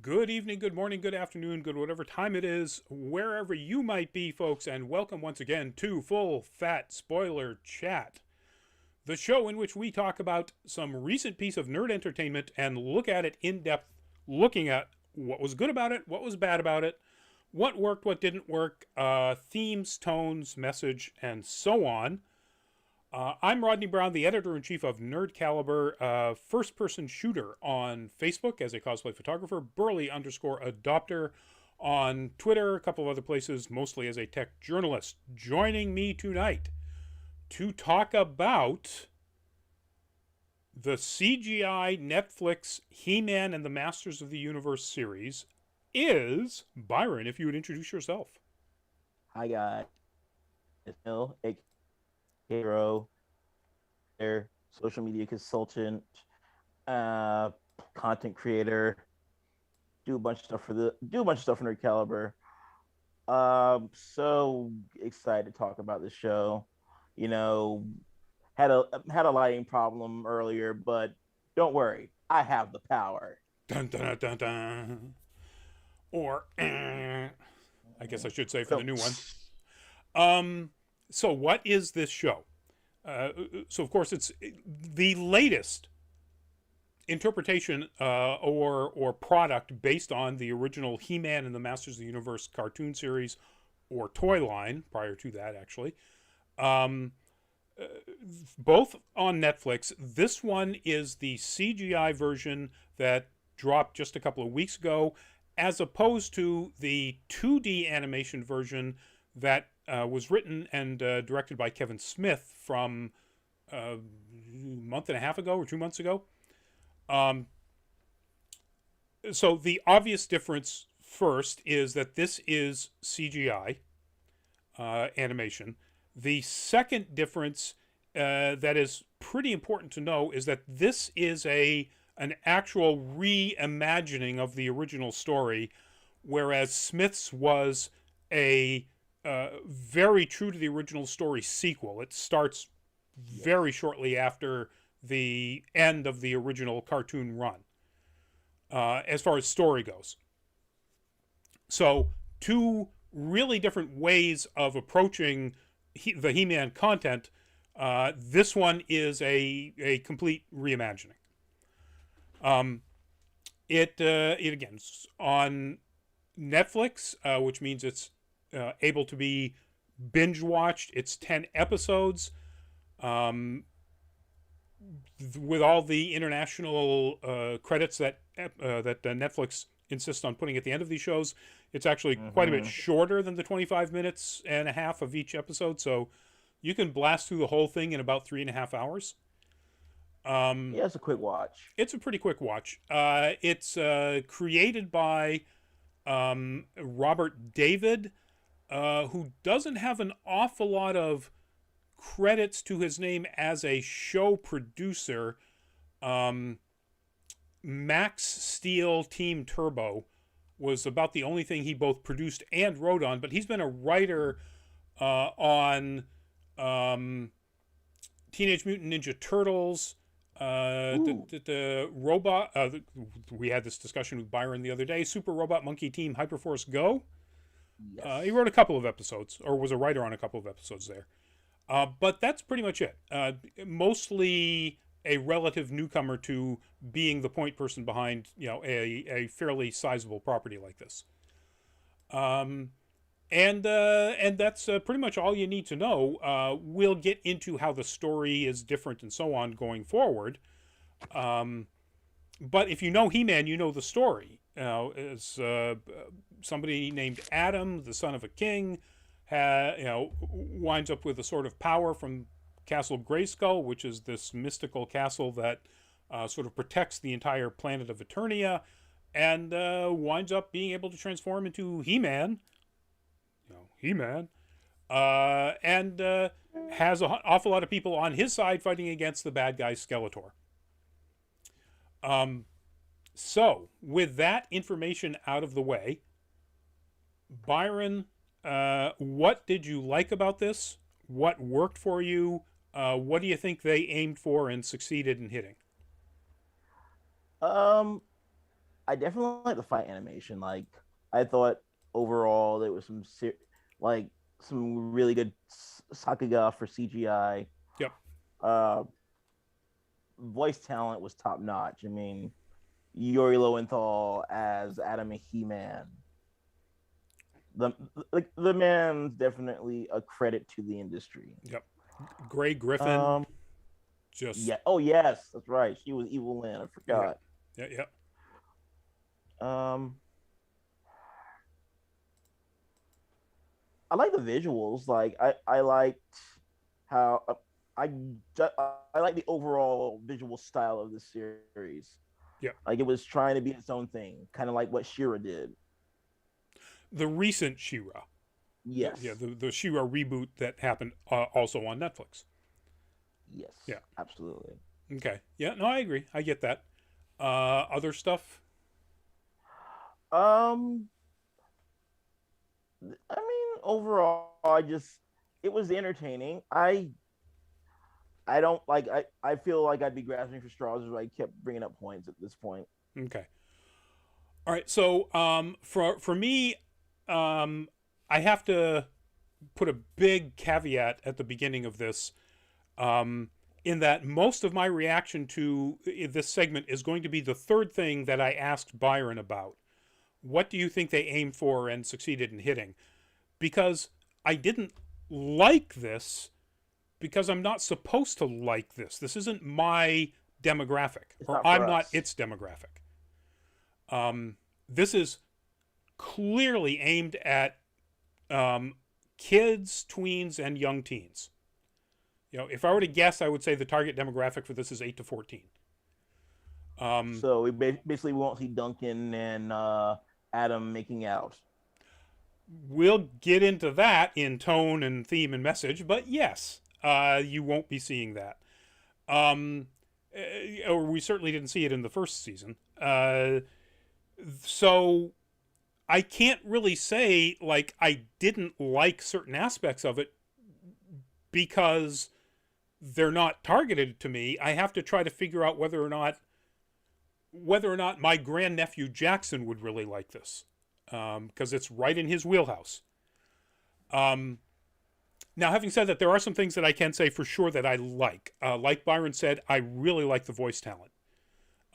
Good evening, good morning, good afternoon, good whatever time it is, wherever you might be, folks, and welcome once again to Full Fat Spoiler Chat, the show in which we talk about some recent piece of nerd entertainment and look at it in depth, looking at what was good about it, what was bad about it, what worked, what didn't work, themes, tones, message, and so on. I'm Rodney Brown, the editor in chief of Nerd Caliber, first person shooter on Facebook as a cosplay photographer, Burley underscore adopter on Twitter, a couple of other places, mostly as a tech journalist. Joining me tonight to talk about the CGI Netflix He Man and the Masters of the Universe series is Byron, if you would introduce yourself. Hi guys, it's Phil, aka Hero, their social media consultant, uh, content creator, do a bunch of stuff for Nerd Caliber. So excited to talk about the show. You know, had a lighting problem earlier, but don't worry, I have the power. Dun dun dun dun. Or, I guess I should say for the So, new one. Um, so what is this show? So of course it's the latest interpretation or product based on the original He-Man and the Masters of the Universe cartoon series or toy line. Prior to that, actually, um, uh, both on Netflix. This one is the CGI version that dropped just a couple of weeks ago, as opposed to the 2D animation version that was written and directed by Kevin Smith from a month and a half ago or 2 months ago. Um, so the obvious difference first is that this is CGI animation. The second difference that is pretty important to know is that this is an actual reimagining of the original story, whereas Smith's was a very true to the original story sequel. It starts very yes. shortly after the end of the original cartoon run, as far as story goes. So, two really different ways of approaching the He Man content. This one is a complete reimagining. Um, it again is on Netflix, which means it's able to be binge watched. It's 10 episodes. Um, with all the international credits that Netflix insists on putting at the end of these shows, it's actually quite a bit Mm-hmm. shorter than the 25 minutes and a half of each episode. So you can blast through the whole thing in about 3.5 hours. Um, Yeah, it's a quick watch. it's a pretty quick watch. It's created by Robert David, who doesn't have an awful lot of credits to his name as a show producer. Um, Max Steel Team Turbo was about the only thing he both produced and wrote on, but he's been a writer on um, Teenage Mutant Ninja Turtles, Ooh, the robot. We had this discussion with Byron the other day. Super Robot Monkey Team Hyperforce Go. He yes. wrote a couple of episodes, or was a writer on a couple of episodes there. But that's pretty much it. Mostly a relative newcomer to being the point person behind a fairly sizable property like this. Um, and that's pretty much all you need to know. We'll get into how the story is different and so on going forward. Um, but if you know He-Man, you know the story. As somebody named Adam, the son of a king, winds up with a sort of power from Castle Grayskull, which is this mystical castle that sort of protects the entire planet of Eternia, and winds up being able to transform into He-Man. He-Man, and has an awful lot of people on his side fighting against the bad guy Skeletor. Um, so, with that information out of the way, Byron, what did you like about this? What worked for you? What do you think they aimed for and succeeded in hitting? Um, I definitely like the fight animation. Like I thought overall there was like some really good Sakuga for CGI. Yep. Uh, Voice talent was top notch. I mean, Yuri Lowenthal as Adam and He-Man. The the man's definitely a credit to the industry. Yep. Grey Griffin. Um, Just. yeah. Oh yes, that's right. She was Evil Lynn. I Yeah. forgot. Yeah. Yeah. Um, I like the visuals. Like I liked how I I like the overall visual style of the series. Yeah. Like it was trying to be its own thing, kind of like what Shira did. The recent She-Ra. Yes. Yeah. The She-Ra reboot that happened also on Netflix. Yes. Yeah. Absolutely. Okay. Yeah. No, I agree. I get that. Other stuff. Um, I mean, overall, it was entertaining. I don't like I feel like I'd be grasping for straws if I kept bringing up points at this point. Okay. All right. So for me, um, I have to put a big caveat at the beginning of this, in that most of my reaction to this segment is going to be the third thing that I asked Byron about. What do you think they aimed for and succeeded in hitting? Because I didn't like this because I'm not supposed to like this. This isn't my demographic, It's or not I'm for not us. its demographic. This is clearly aimed at kids, tweens, and young teens. You know, if I were to guess, I would say the target demographic for this is 8 to 14. So we basically won't see Duncan and Adam making out. We'll get into that in tone and theme and message, but yes, you won't be seeing that. Or we certainly didn't see it in the first season. So I can't really say like I didn't like certain aspects of it because they're not targeted to me. I have to try to figure out whether or not my grandnephew Jackson would really like this, because it's right in his wheelhouse. Now, having said that, there are some things that I can say for sure that I like. Like Byron said, I really like the voice talent.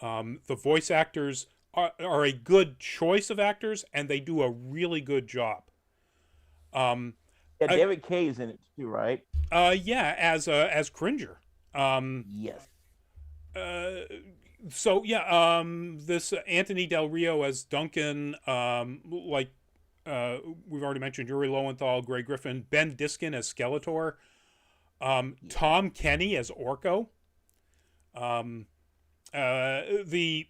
The voice actors are a good choice of actors, and they do a really good job. Yeah, I, David Kay's in it too, right? yeah, as Cringer. Yes. So yeah, this Anthony Del Rio as Duncan, like we've already mentioned, Yuri Lowenthal, Grey Griffin, Ben Diskin as Skeletor, Tom Kenny as Orko, the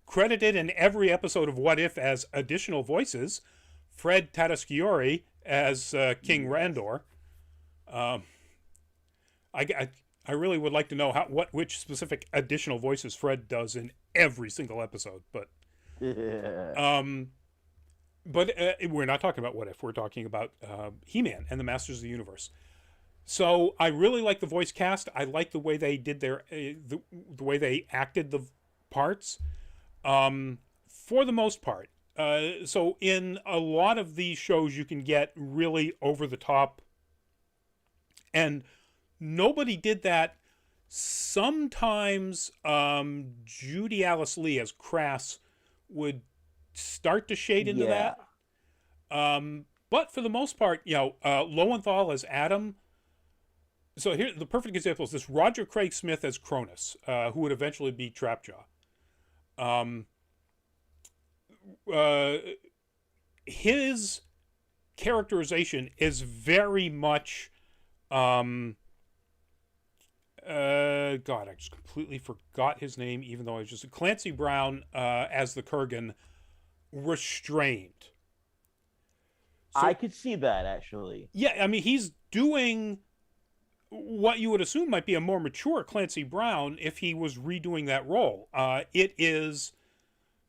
credited in every episode of What If as additional voices, Fred Tatasciore as King Randor. I really would like to know which specific additional voices Fred does in every single episode, but we're not talking about What If. We're talking about He-Man and the Masters of the Universe. So I really like the voice cast. I like the way they did the way they acted the parts. For the most part. So in a lot of these shows, you can get really over the top, and nobody did that. Sometimes Judy Alice Lee as Crass would start to shade into yeah. that. But for the most part, Lowenthal as Adam. So here, the perfect example is this Roger Craig Smith as Cronus, who would eventually be Trapjaw. His characterization is very much God, I just completely forgot his name, even though I was just Clancy Brown as the Kurgan, restrained. So, I could see that actually. yeah, I mean, he's doing what you would assume might be a more mature Clancy Brown if he was redoing that role. It is,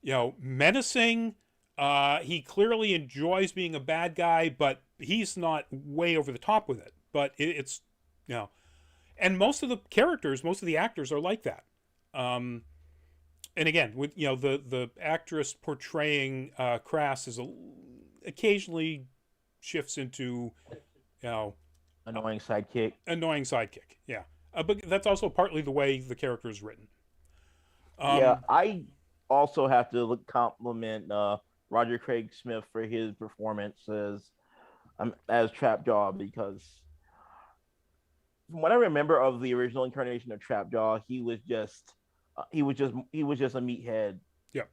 menacing. He clearly enjoys being a bad guy, but he's not way over the top with it. But it's, and most of the characters, most of the actors are like that. and again, with the actress portraying Crass occasionally shifts into you know Annoying sidekick. annoying sidekick. Yeah, but that's also partly the way the character is written. Yeah, Um, I also have to compliment Roger Craig Smith for his performance as Trapjaw, because from what I remember of the original incarnation of Trapjaw, he was just a meathead, yeah,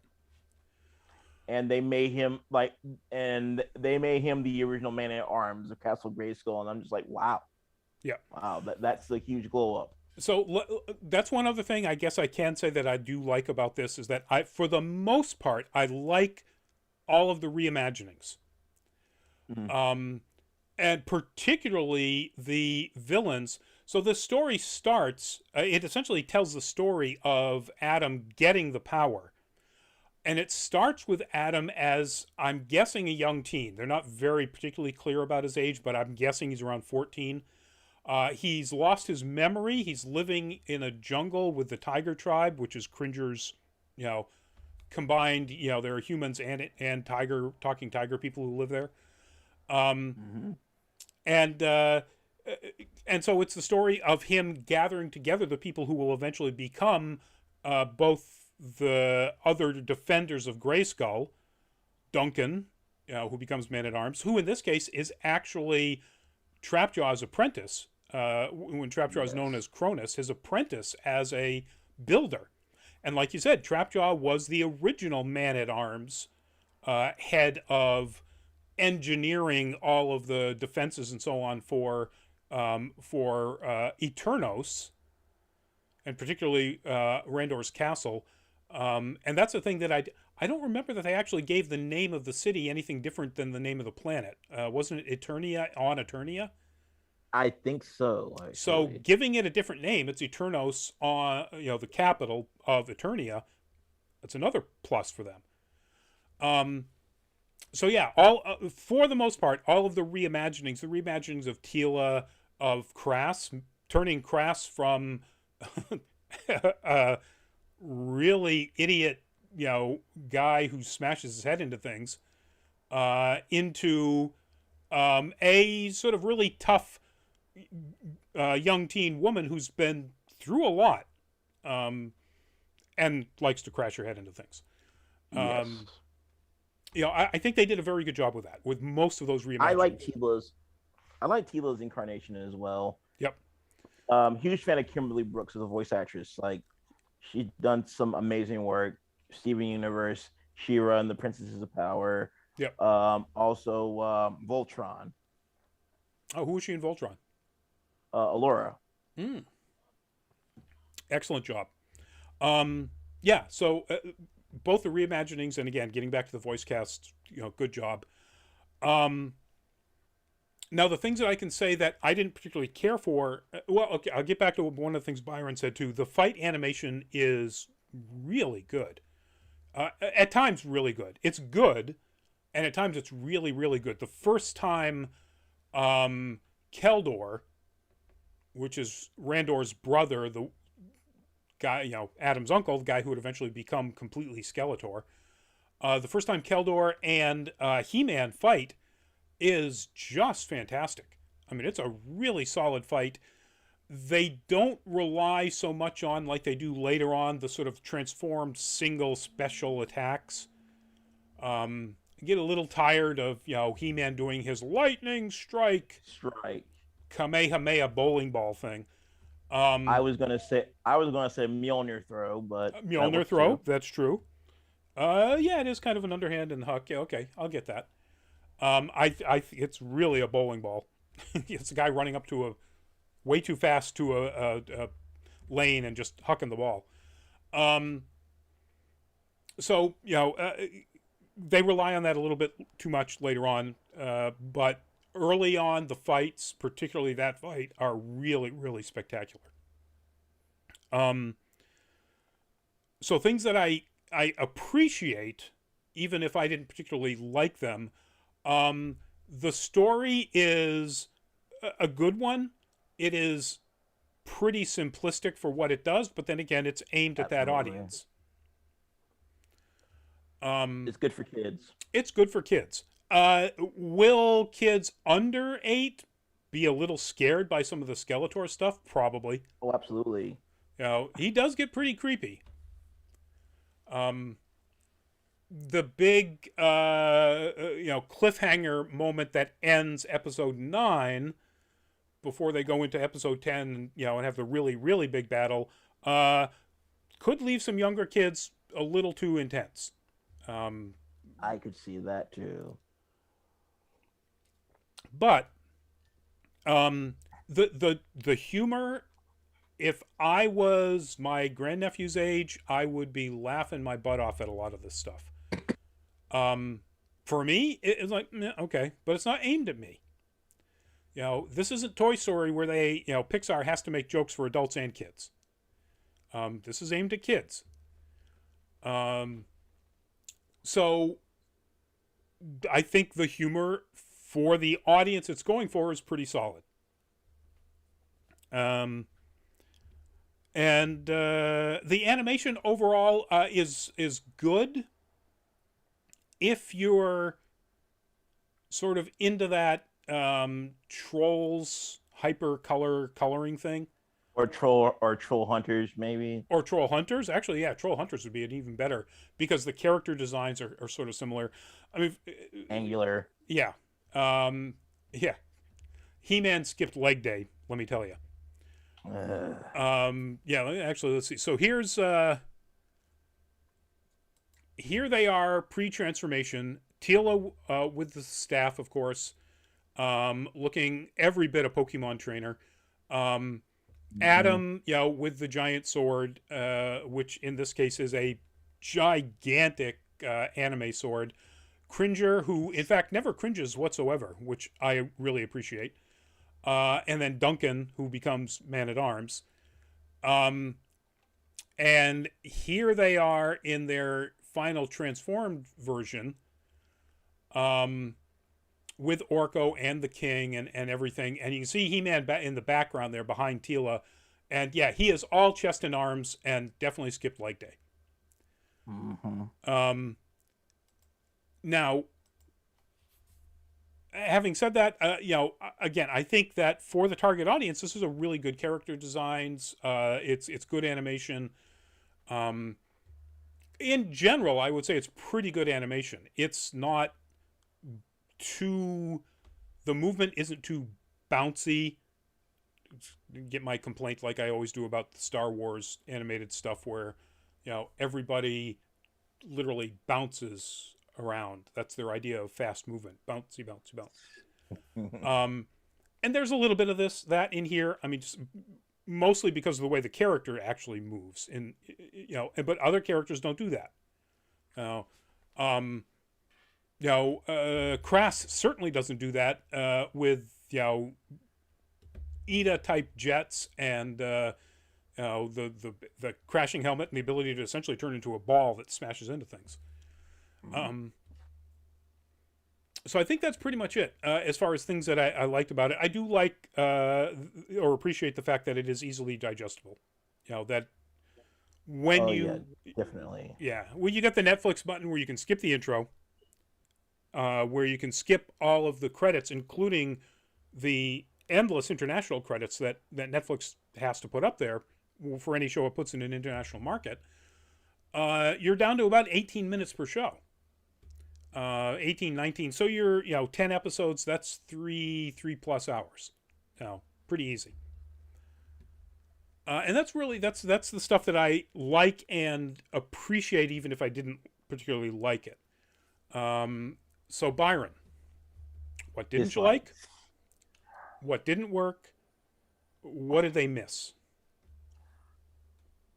and they made him the original Man at Arms of Castle Grayskull, and I'm just like, wow, yeah. wow, that's a huge glow up. So that's one other thing I guess I can say that I do like about this is that for the most part, I like all of the reimaginings. Mhm. Um, and particularly the villains. So the story starts, it essentially tells the story of Adam getting the power. And it starts with Adam as, I'm guessing, a young teen. They're not very particularly clear about his age, but I'm guessing he's around 14. He's lost his memory. He's living in a jungle with the Tiger Tribe, which is Cringer's, you know, combined. There are humans and tiger talking tiger people who live there. Um, Mm-hmm. and and so it's the story of him gathering together the people who will eventually become both the other defenders of Grayskull, Duncan, who becomes Man at Arms, who in this case is actually Trapjaw's apprentice. When Trapjaw is known Yes. as Cronus, his apprentice as a builder. And like you said, Trapjaw was the original Man at Arms, head of engineering all of the defenses and so on for Eternos, and particularly Randor's castle. And that's the thing that I don't remember that they actually gave the name of the city anything different than the name of the planet. Wasn't it Eternia on Eternia? I think so, So actually. giving it a different name, it's Eternos on the capital of Eternia. That's another plus for them. Um, so yeah, all for the most part, all of the reimaginings of Tila, of Crass, turning Crass from a really idiot, guy who smashes his head into things, into a sort of really tough young teen woman who's been through a lot, um, and likes to crash her head into things. Yes. Um, I think they did a very good job with that, with most of those I like reimaginings. Tila's I like Tila's incarnation as well. Yep. Huge fan of Kimberly Brooks as a voice actress. Like, she's done some amazing work. Steven Universe, She-Ra and the Princesses of Power. Yep. Also, Voltron, Oh, who was she in Voltron? Alora. Mm, excellent job. Um, yeah. So both the reimaginings and again, getting back to the voice cast, good job. Um, Now, the things that I can say that I didn't particularly care for, well, okay, I'll get back to one of the things Byron said too. The fight animation is really good. At times, really good. It's good, and at times it's really, really good. The first time Keldor, which is Randor's brother, the guy, Adam's uncle, the guy who would eventually become completely Skeletor, the first time Keldor and He-Man fight is just fantastic. I mean, it's a really solid fight. They don't rely so much on, like they do later on, the sort of transformed single special attacks. I get a little tired of, He-Man doing his lightning strike, Strike. Kamehameha bowling ball thing. I was gonna say Mjolnir throw, but that Mjolnir works throw, too. that's true. Yeah, it is kind of an underhand and huck. Yeah, okay, I'll get that. It's really a bowling ball. It's a guy running up to a way too fast to a lane and just hucking the ball. Um, so they rely on that a little bit too much later on, but early on the fights, particularly that fight, are really really spectacular. Um, so things that I appreciate, even if I didn't particularly like them. The story is a good one. It is pretty simplistic for what it does, but then again, it's aimed at that Absolutely. audience. Um, It's good for kids. it's good for kids. Will kids under 8 be a little scared by some of the Skeletor stuff? Probably. Oh, absolutely. He does get pretty creepy. Um, the big cliffhanger moment that ends episode 9 before they go into episode 10, and have the really really big battle, could leave some younger kids a little too intense. um, I could see that too. but the humor, if I was my grandnephew's age, I would be laughing my butt off at a lot of this stuff. um, for me it's like, okay, but it's not aimed at me. This isn't Toy Story where they, Pixar has to make jokes for adults and kids. This is aimed at kids. Um, so I think the humor for the audience it's going for is pretty solid. Um, and the animation overall is good if you're sort of into that trolls hyper coloring thing. Or troll hunters maybe. Or troll hunters. Actually, yeah, troll hunters would be an even better because the character designs are sort of similar. I mean, Angular. yeah, um, yeah. He-Man skipped leg day. Let me tell you. Yeah. Actually, let's see. So here they are pre-transformation. Tila with the staff, of course, looking every bit a Pokemon trainer. Adam, with the giant sword, which in this case is a gigantic anime sword. Cringer, who in fact never cringes whatsoever, which I really appreciate. And then Duncan, who becomes Man at Arms. And here they are in their final transformed version, with Orko and the King and everything. And you can see He-Man in the background there behind Tila. And yeah, he is all chest and arms and definitely skipped leg day. Mm-hmm. Now, having said that, again, I think that for the target audience, this is a really good character designs. It's good animation. In general, I would say it's pretty good animation. It's not too, the movement isn't too bouncy. Get my complaint like I always do about the Star Wars animated stuff where, everybody literally bounces around. That's their idea of fast movement. Bouncy, bouncy, bounce. And there's a little bit of that in here. I mean, just mostly because of the way the character actually moves. And, but other characters don't do that. Crass certainly doesn't do that with, ETA type jets and the crashing helmet and the ability to essentially turn into a ball that smashes into things. So I think that's pretty much it as far as things that I liked about it. I do like or appreciate the fact that it is easily digestible. That when definitely. Yeah, when you get the Netflix button where you can skip the intro, where you can skip all of the credits, including the endless international credits that Netflix has to put up there for any show it puts in an international market, you're down to about 18 minutes per show. 18, 19. So you're, 10 episodes, that's 3+ hours. Pretty easy. And that's the stuff that I like and appreciate, even if I didn't particularly like it. So Byron, what didn't you like? What didn't work? What did they miss?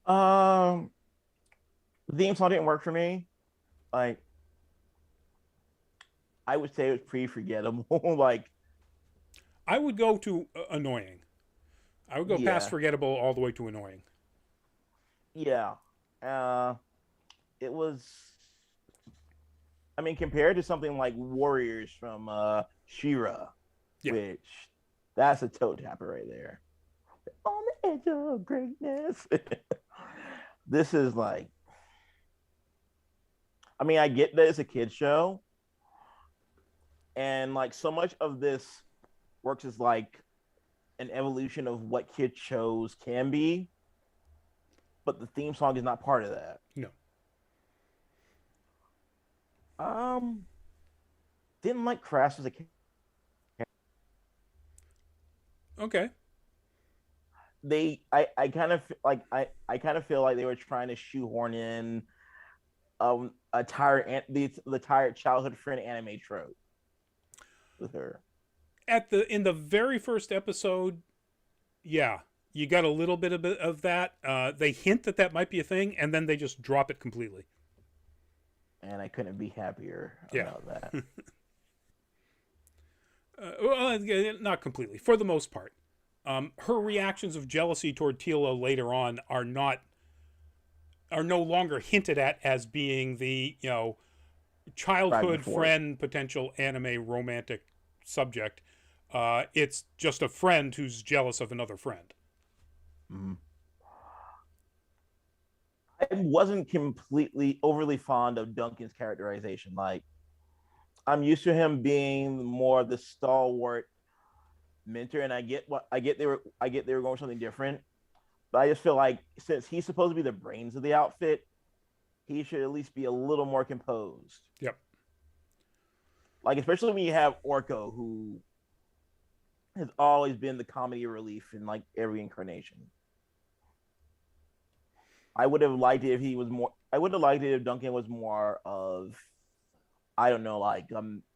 The theme song didn't work for me. Like, I would say it was pretty forgettable. Like, I would go to annoying. I would go past forgettable all the way to annoying. Yeah. It was, I mean, compared to something like Warriors from She-Ra, which that's a toe tapper right there. On the edge of greatness. This is like, I mean, I get that it's a kid show, and like so much of this works as like an evolution of what kid shows can be, but the theme song is not part of that. No. Um, didn't like Crash as a kid. Okay. I kind of like I kind of feel like they were trying to shoehorn in a tired the tired childhood friend anime trope with her. In the very first episode, yeah, you got a little bit of that. They hint that that might be a thing, and then they just drop it completely. And I couldn't be happier Yeah. about that. Well, not completely, for the most part. Her reactions of jealousy toward Tila later on are no longer hinted at as being the childhood friend potential anime romantic subject. It's just a friend who's jealous of another friend. Mhm. I wasn't completely overly fond of Duncan's characterization. Like I'm used to him being more of the stalwart mentor, and I get they were going something different. But I just feel like since he's supposed to be the brains of the outfit, he should at least be a little more composed. Yep. Like especially when you have Orko, who has always been the comedy relief in like every incarnation. I would have liked it if he was more. I would have liked it if Duncan was more of, I don't know, like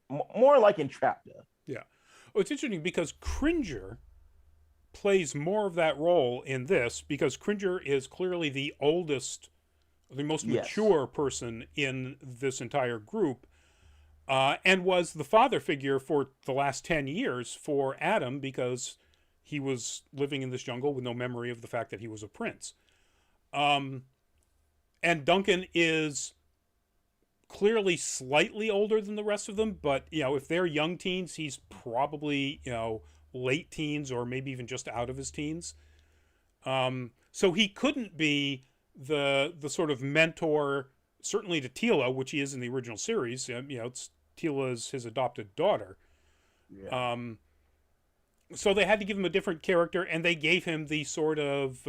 more like Entrapta. Yeah. Well, it's interesting because Cringer plays more of that role in this because Cringer is clearly the oldest, the most mature person in this entire group, and was the father figure for the last 10 years for Adam because he was living in this jungle with no memory of the fact that he was a prince. And Duncan is clearly slightly older than the rest of them, but if they're young teens, he's probably late teens or maybe even just out of his teens. So he couldn't be the sort of mentor, certainly to Tila, which he is in the original series. It's Tila's his adopted daughter. Yeah. So they had to give him a different character, and they gave him the sort of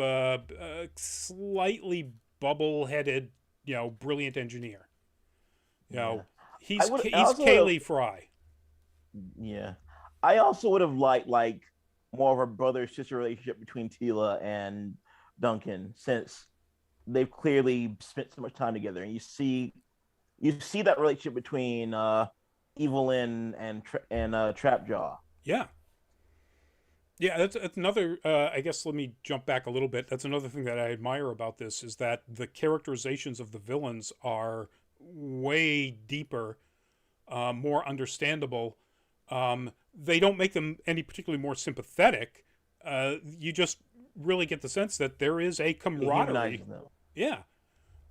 slightly bubble-headed, brilliant engineer. Yeah. He's I Kaylee Fry. Yeah. I also would have liked like more of a brother sister relationship between Tila and Duncan, since they've clearly spent so much time together, and you see that relationship between Evelyn and Trapjaw. Yeah. Yeah, that's another. I guess let me jump back a little bit. That's another thing that I admire about this is that the characterizations of the villains are way deeper, more understandable. They don't make them any particularly more sympathetic. You just really get the sense that there is a camaraderie. Yeah,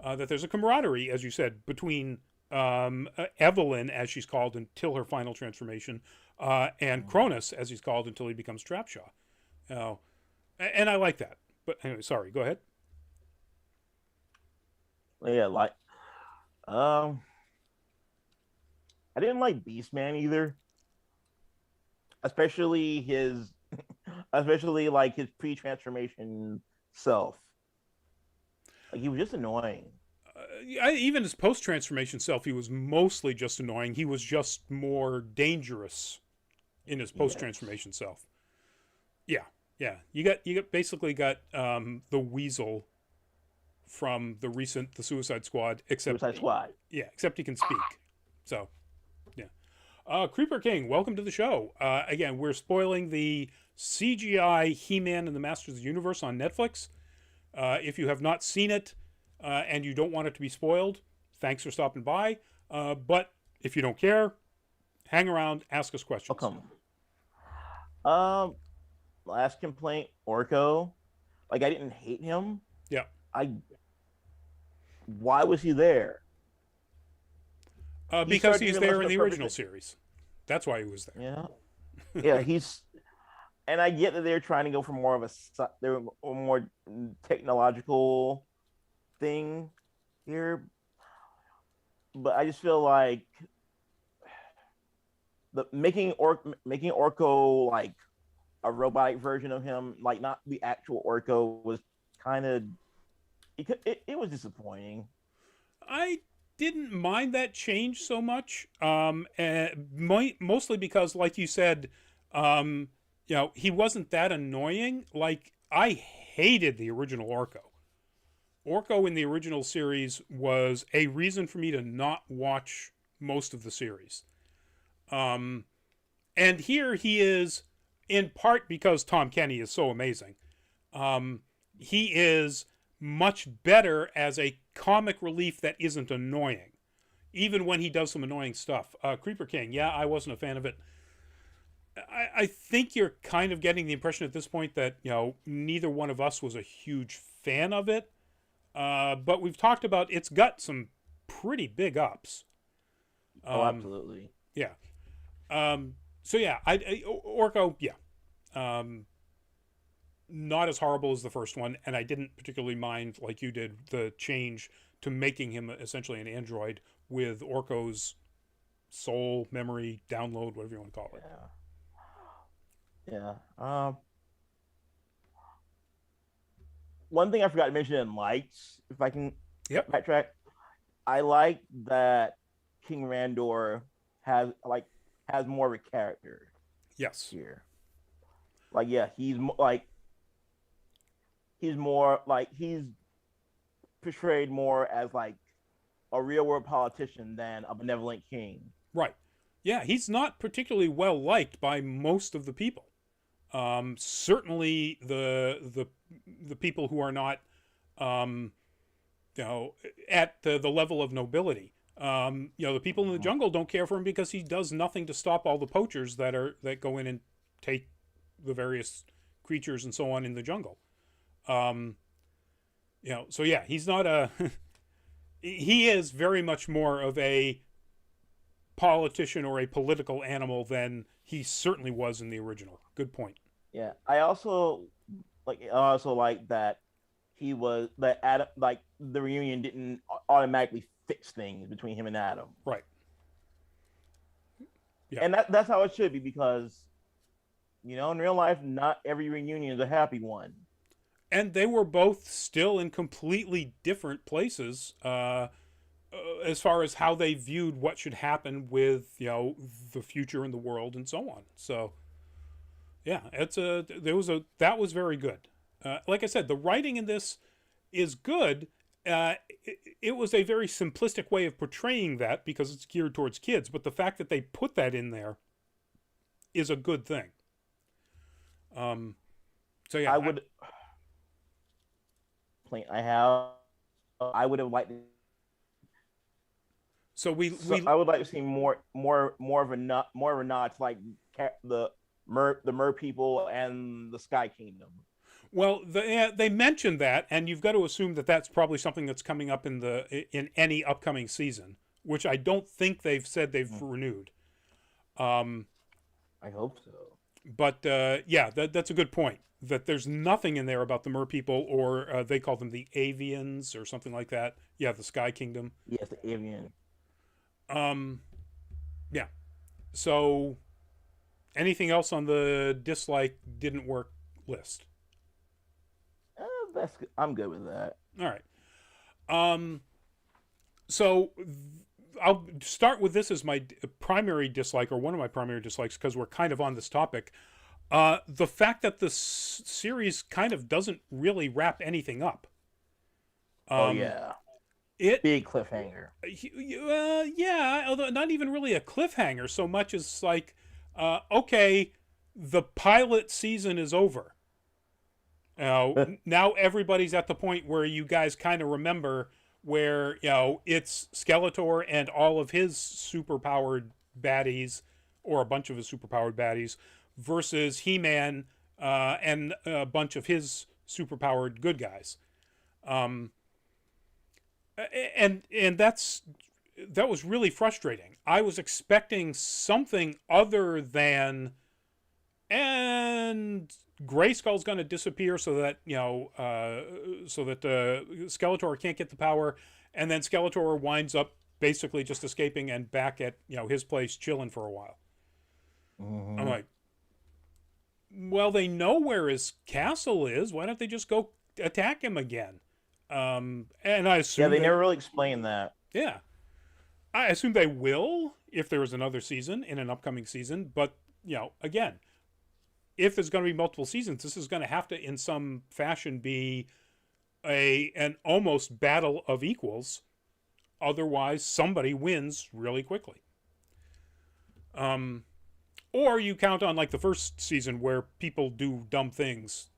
that there's a camaraderie, as you said, between Evelyn, as she's called until her final transformation, and Cronus, as he's called until he becomes Trapjaw. And I like that. But anyway, sorry, go ahead. Yeah, like I didn't like Beastman either, especially especially like his pre-transformation self. Like he was just annoying. Even his post-transformation self, he was mostly just annoying. He was just more dangerous in his post-transformation self. Yeah, yeah. You basically got the Weasel from the Suicide Squad, except Suicide Squad. Yeah, except he can speak. So, yeah. Creeper King, welcome to the show. Again, we're spoiling the CGI He-Man and the Masters of the Universe on Netflix. If you have not seen it and you don't want it to be spoiled, thanks for stopping by. But if you don't care, hang around, ask us questions. Last complaint, Orko. Like I didn't hate him. Yeah. Why was he there? Because he's there in the original series. That's why he was there. Yeah. Yeah, and I get that they're trying to go for more of a more technological thing here. but I just feel like the making Orko like a robotic version of him, like not the actual Orko, was kind of it was disappointing. I didn't mind that change so much, mostly because, like you said, he wasn't that annoying. Like, I hated the original Orko. Orko in the original series was a reason for me to not watch most of the series. Um, and here he is, in part because Tom Kenny is so amazing. Um, he is much better as a comic relief that isn't annoying, even when he does some annoying stuff. Creeper King, yeah, I wasn't a fan of it. I think you're kind of getting the impression at this point that neither one of us was a huge fan of it. But we've talked about it's got some pretty big ups. Oh, absolutely. Yeah. So yeah, Orko, yeah. Not as horrible as the first one, and I didn't particularly mind, like you did, the change to making him essentially an android with Orko's soul, memory, download, whatever you want to call it. Yeah. One thing I forgot to mention in lights, if I can backtrack, I like that King Randor has more of a character. Yes. Here, like, yeah, he's portrayed more as like a real world politician than a benevolent king. Right. Yeah, he's not particularly well liked by most of the people. Certainly the people who are not, at the level of nobility. The people in the jungle don't care for him because he does nothing to stop all the poachers that go in and take the various creatures and so on in the jungle. So yeah, he's not a. He is very much more of a politician or a political animal than he certainly was in the original. Good point. Yeah, I also like that he was that Adam, like the reunion didn't automatically fix things between him and Adam. Right. Yeah. And that's how it should be, because in real life not every reunion is a happy one. And they were both still in completely different places as far as how they viewed what should happen with the future in the world and so on. So yeah, that was very good. Like I said, the writing in this is good. It was a very simplistic way of portraying that because it's geared towards kids, but the fact that they put that in there is a good thing. So yeah, I would have liked. I would like to see more of a nod to like the Mer people and the Sky Kingdom. Well, they mentioned that, and you've got to assume that that's probably something that's coming up in any upcoming season, which I don't think they've said they've renewed. I hope so. But yeah, that's a good point. That there's nothing in there about the Mer people, or they call them the Avians or something like that. Yeah, the Sky Kingdom. Yes, the Avian. Yeah. So, anything else on the dislike didn't work list? I'm good with that. All right. So I'll start with this as my primary dislike, or one of my primary dislikes, because we're kind of on this topic. The fact that the series kind of doesn't really wrap anything up. Yeah. Big cliffhanger. Yeah, although not even really a cliffhanger so much as like, okay, the pilot season is over. Now everybody's at the point where you guys kind of remember where, it's Skeletor and all of his superpowered baddies, or a bunch of his superpowered baddies, versus He-Man and a bunch of his superpowered good guys. And that was really frustrating. I was expecting something other than, and Grayskull's going to disappear so that Skeletor can't get the power, and then Skeletor winds up basically just escaping and back at his place chilling for a while. I'm like, well, they know where his castle is. Why don't they just go attack him again? And I assume they never really explained that. Yeah, I assume they will if there is another season in an upcoming season. But again, if there's going to be multiple seasons, this is going to have to, in some fashion, be an almost battle of equals. Otherwise, somebody wins really quickly. Or you count on like the first season where people do dumb things.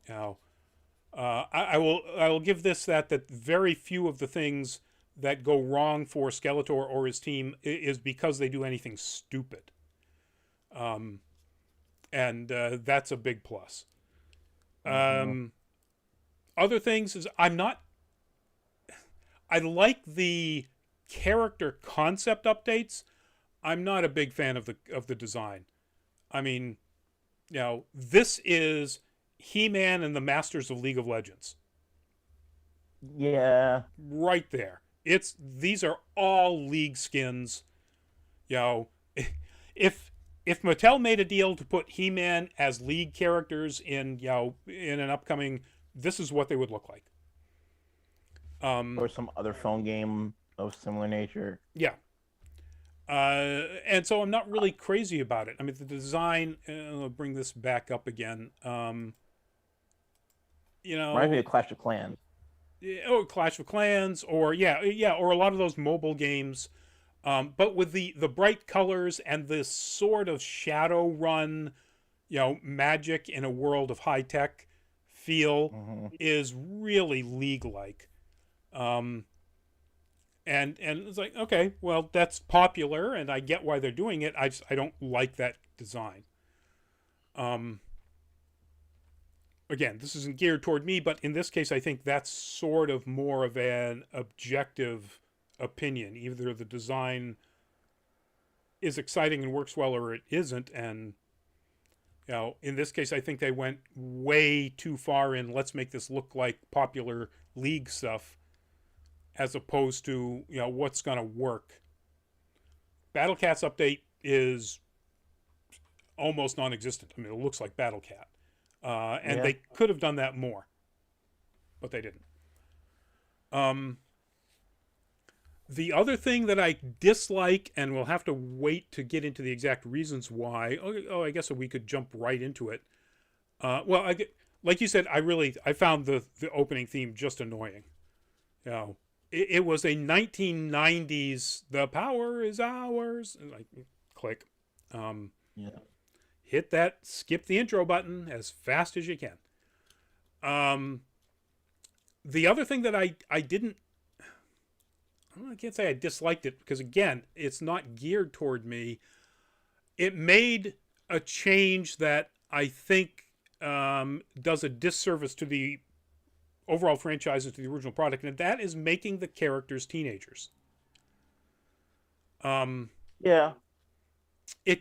I will give this that very few of the things that go wrong for Skeletor or his team is because they do anything stupid. And that's a big plus. Other things is I like the character concept updates. I'm not a big fan of the design. I mean, this is He-Man and the Masters of League of Legends. Yeah. Right there. These are all League skins. If Mattel made a deal to put He-Man as League characters in an upcoming, this is what they would look like. Or some other phone game of similar nature. Yeah. And so I'm not really crazy about it. I mean, the design, I'll bring this back up again. Reminds me of Clash of Clans. Or Clash of Clans, or or a lot of those mobile games. But with the bright colors and this sort of shadow run, magic in a world of high tech feel is really League-like. And it's like, okay, well, that's popular, and I get why they're doing it. I don't like that design. Again, this isn't geared toward me, but in this case, I think that's sort of more of an objective opinion. Either the design is exciting and works well, or it isn't. And in this case, I think they went way too far in let's make this look like popular League stuff, as opposed to what's going to work. Battle Cat's update is almost non-existent. I mean, it looks like Battle Cat, and they could have done that more, but they didn't. The other thing that I dislike, and we'll have to wait to get into the exact reasons why. I guess we could jump right into it. Like you said, I found the opening theme just annoying. It was a 1990s, the power is ours. Like, click. Hit that, skip the intro button as fast as you can. The other thing that I can't say I disliked it, because again, it's not geared toward me. It made a change that I think does a disservice to the overall franchise and to the original product, and that is making the characters teenagers. It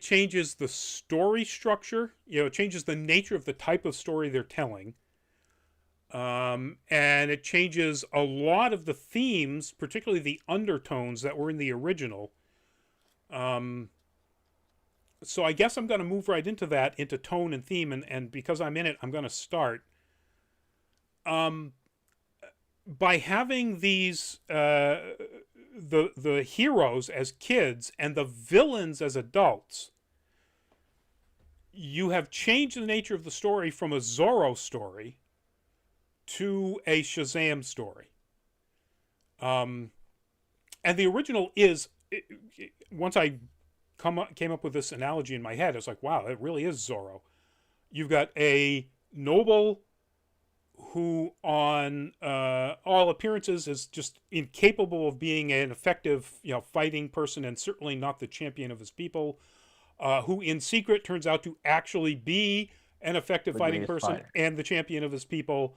changes the story structure. It changes the nature of the type of story they're telling. And it changes a lot of the themes, particularly the undertones that were in the original. So I guess I'm going to move right into that, into tone and theme, and because I'm in it, I'm going to start. By having these the heroes as kids and the villains as adults, you have changed the nature of the story from a Zorro story to a Shazam story. And the original is, once I came up with this analogy in my head, I was like, wow, it really is Zorro. You've got a noble who, on all appearances, is just incapable of being an effective, fighting person, and certainly not the champion of his people, who in secret turns out to actually be an effective fighting person and the champion of his people.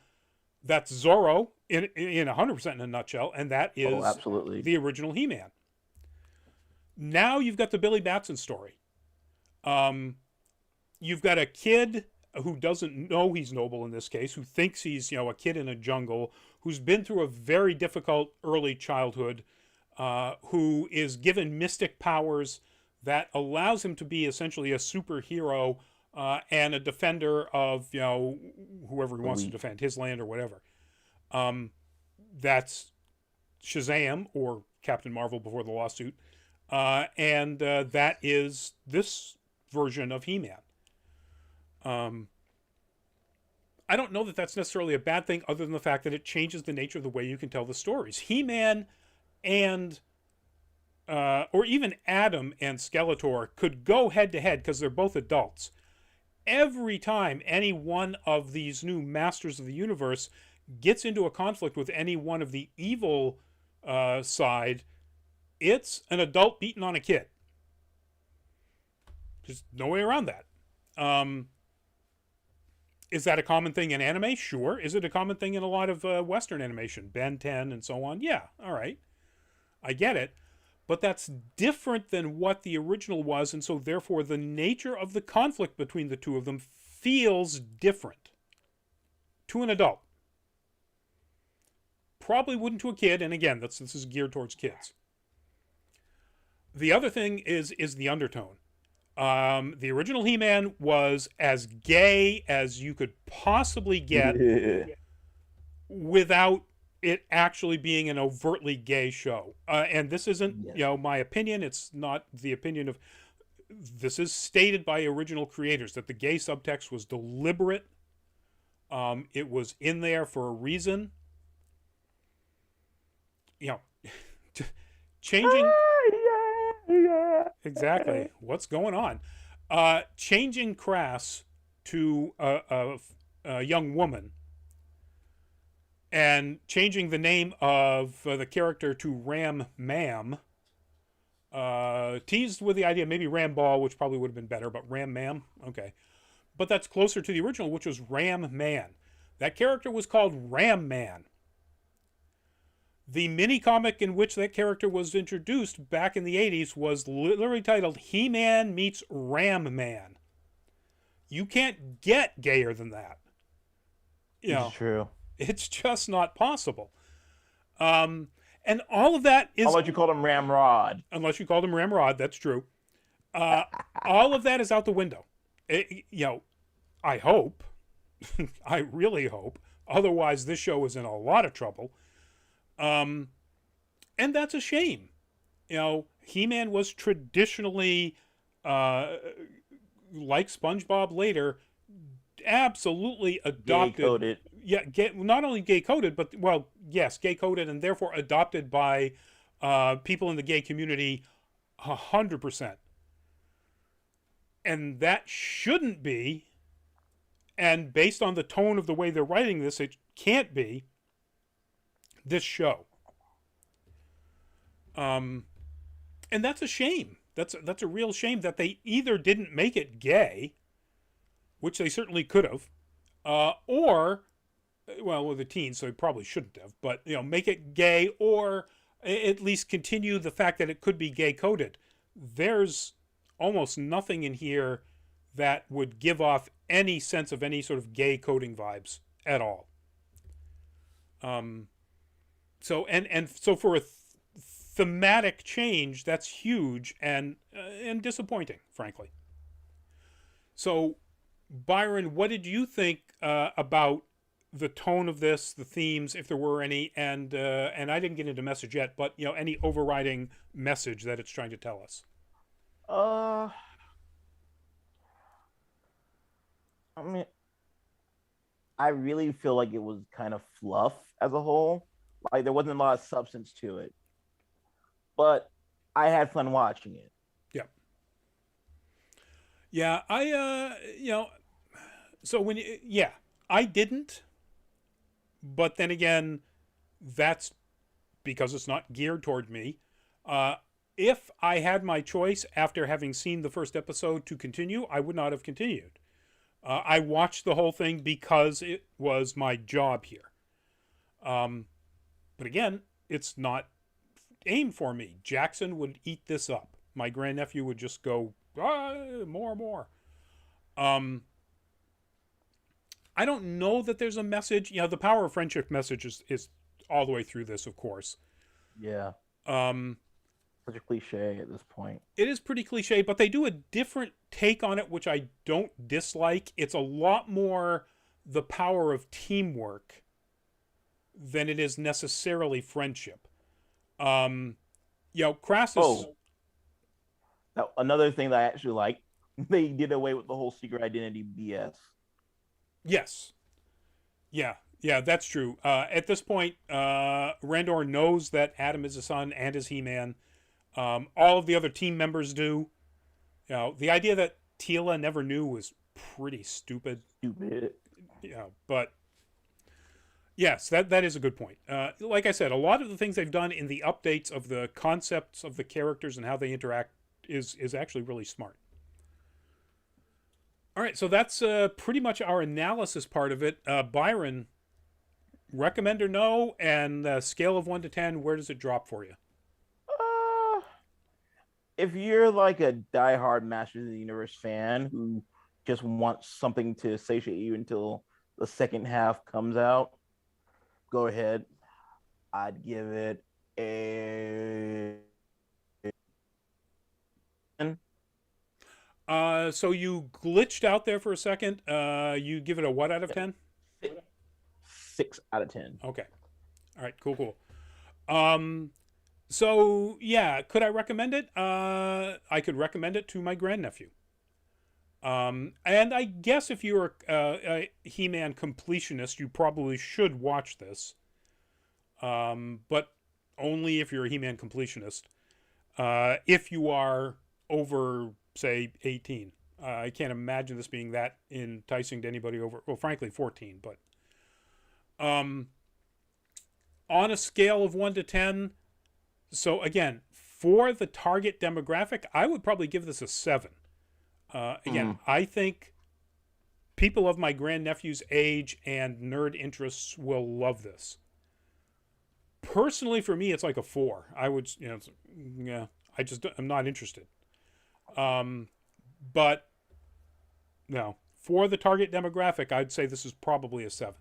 That's Zorro in 100% in a nutshell, and that is absolutely the original He-Man. Now you've got the Billy Batson story. You've got a kid who doesn't know he's noble in this case, who thinks he's, a kid in a jungle, who's been through a very difficult early childhood, who is given mystic powers that allows him to be essentially a superhero and a defender of, you know, whoever he wants to defend, his land or whatever. That's Shazam, or Captain Marvel before the lawsuit, and that is this version of He-Man. I don't know that that's necessarily a bad thing, other than the fact that it changes the nature of the way you can tell the stories. He-Man and or even Adam and Skeletor could go head to head because they're both adults. Every time any one of these new masters of the universe gets into a conflict with any one of the evil side, it's an adult beating on a kid. There's no way around that. Is that a common thing in anime? Sure. Is it a common thing in a lot of Western animation? Ben 10 and so on? Yeah, all right. I get it. But that's different than what the original was, and so therefore the nature of the conflict between the two of them feels different to an adult. Probably wouldn't to a kid, and again, this is geared towards kids. The other thing is the undertone. The original He-Man was as gay as you could possibly get without it actually being an overtly gay show. And this isn't, you know, my opinion. It's not the opinion of... This is stated by original creators, that the gay subtext was deliberate. It was in there for a reason. You know, changing... Exactly. What's going on? Changing Crass to a young woman and changing the name of the character to Ram Mam, teased with the idea maybe Ram Ball, which probably would have been better, but Ram Mam, okay. But that's closer to the original, which was Ram Man. That character was called Ram Man. The mini comic in which that character was introduced back in the 80s was literally titled He-Man Meets Ram Man. You can't get gayer than that. You know, it's true. It's just not possible. And all of that is... Unless you called him Ramrod. Unless you called him Ramrod, that's true. All of that is out the window. You know, I hope. I really hope. Otherwise, this show is in a lot of trouble. And that's a shame. You know, He-Man was traditionally, like SpongeBob later, absolutely adopted. Gay-coded. Yeah, not only gay-coded, but, well, yes, gay-coded and therefore adopted by people in the gay community 100%. And that shouldn't be, and based on the tone of the way they're writing this, it can't be this show. And that's a shame. That's a real shame that they either didn't make it gay, which they certainly could have, or, well, with the teens, so they probably shouldn't have, but, you know, make it gay, or at least continue the fact that it could be gay coded. There's almost nothing in here that would give off any sense of any sort of gay coding vibes at all. So for a thematic change, that's huge and disappointing, frankly. So, Byron, what did you think about the tone of this, the themes, if there were any, and I didn't get into message yet, but, you know, any overriding message that it's trying to tell us? I mean, I really feel like it was kind of fluff as a whole. Like, there wasn't a lot of substance to it. But I had fun watching it. Yeah. Yeah, you know, so when, yeah, I didn't. But then again, that's because it's not geared toward me. If I had my choice after having seen the first episode to continue, I would not have continued. I watched the whole thing because it was my job here. But again, it's not aimed for me. Jackson would eat this up. My grandnephew would just go, more. I don't know that there's a message. You know, the power of friendship message is all the way through this, of course. Yeah. Such a cliche at this point. It is pretty cliche, but they do a different take on it, which I don't dislike. It's a lot more the power of teamwork than it is necessarily friendship. Crassus. Oh, now, another thing that I actually like, they did away with the whole secret identity BS. Yes. Yeah, that's true. At this point, Randor knows that Adam is his son and is He-Man. All of the other team members do. The idea that Teela never knew was pretty stupid. But yes, that is a good point. Like I said, a lot of the things they've done in the updates of the concepts of the characters and how they interact is actually really smart. All right, so that's pretty much our analysis part of it. Byron, recommend or no? And scale of 1 to 10, where does it drop for you? If you're like a diehard Masters of the Universe fan who just wants something to satiate you until the second half comes out, go ahead. I'd give it a. So you glitched out there for a second. You give it a what out of 10? 6 out of 10. Okay. All right, cool. So yeah, could I recommend it? I could recommend it to my grandnephew. And I guess if you're a He-Man completionist, you probably should watch this. But only if you're a He-Man completionist. If you are over, say, 18. I can't imagine this being that enticing to anybody over, well, frankly, 14. But on a scale of 1 to 10, so again, for the target demographic, I would probably give this a 7. I think people of my grandnephew's age and nerd interests will love this. Personally, for me, it's like a 4. I would, I'm not interested. But no, for the target demographic, I'd say this is probably a 7.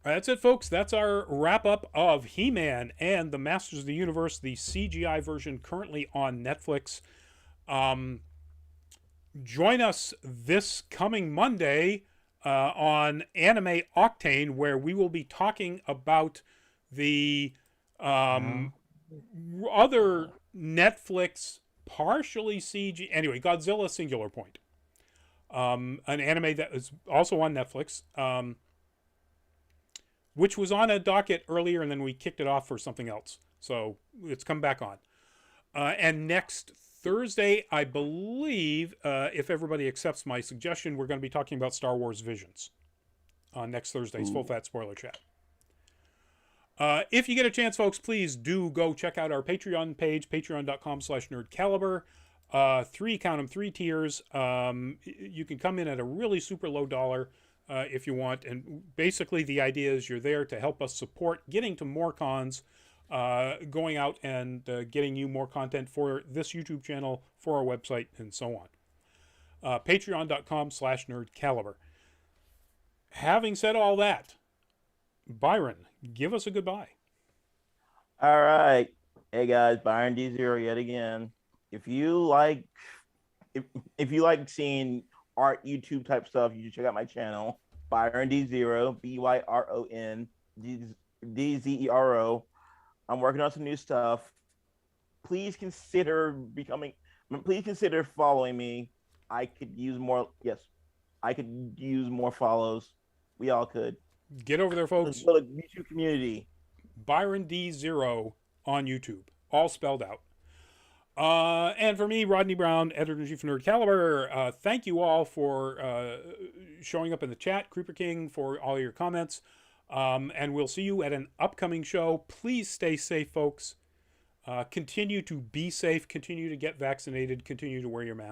All right, that's it, folks. That's our wrap up of He-Man and the Masters of the Universe, the CGI version currently on Netflix. Join us this coming Monday on Anime Octane, where we will be talking about the other Netflix partially CG. Anyway, Godzilla Singular Point, an anime that is also on Netflix. Which was on a docket earlier, and then we kicked it off for something else. So it's come back on. And next Thursday, I believe, if everybody accepts my suggestion, we're going to be talking about Star Wars Visions on next Thursday's Full Fat Spoiler Chat. If you get a chance, folks, please do go check out our Patreon page, patreon.com/nerdcaliber. 3 tiers. You can come in at a really super low dollar. If you want, and basically the idea is you're there to help us support getting to more cons, going out and getting you more content for this YouTube channel, for our website, and so on. Patreon.com/nerdcaliber. Having said all that, Byron, give us a goodbye. All right. Hey guys, Byron D0 yet again. If you like seeing art YouTube type stuff, you should check out my channel, Byron D0, BYRON DZERO. I'm working on some new stuff. Please consider following me. I could use more. Yes, I could use more follows. We all could. Get over there, folks. Let's build a YouTube community. Byron D0 on YouTube, all spelled out. And for me, Rodney Brown, editor-in-chief of Nerd Caliber, thank you all for showing up in the chat. Creeper King, for all your comments. And we'll see you at an upcoming show. Please stay safe, folks. Continue to be safe. Continue to get vaccinated. Continue to wear your mask.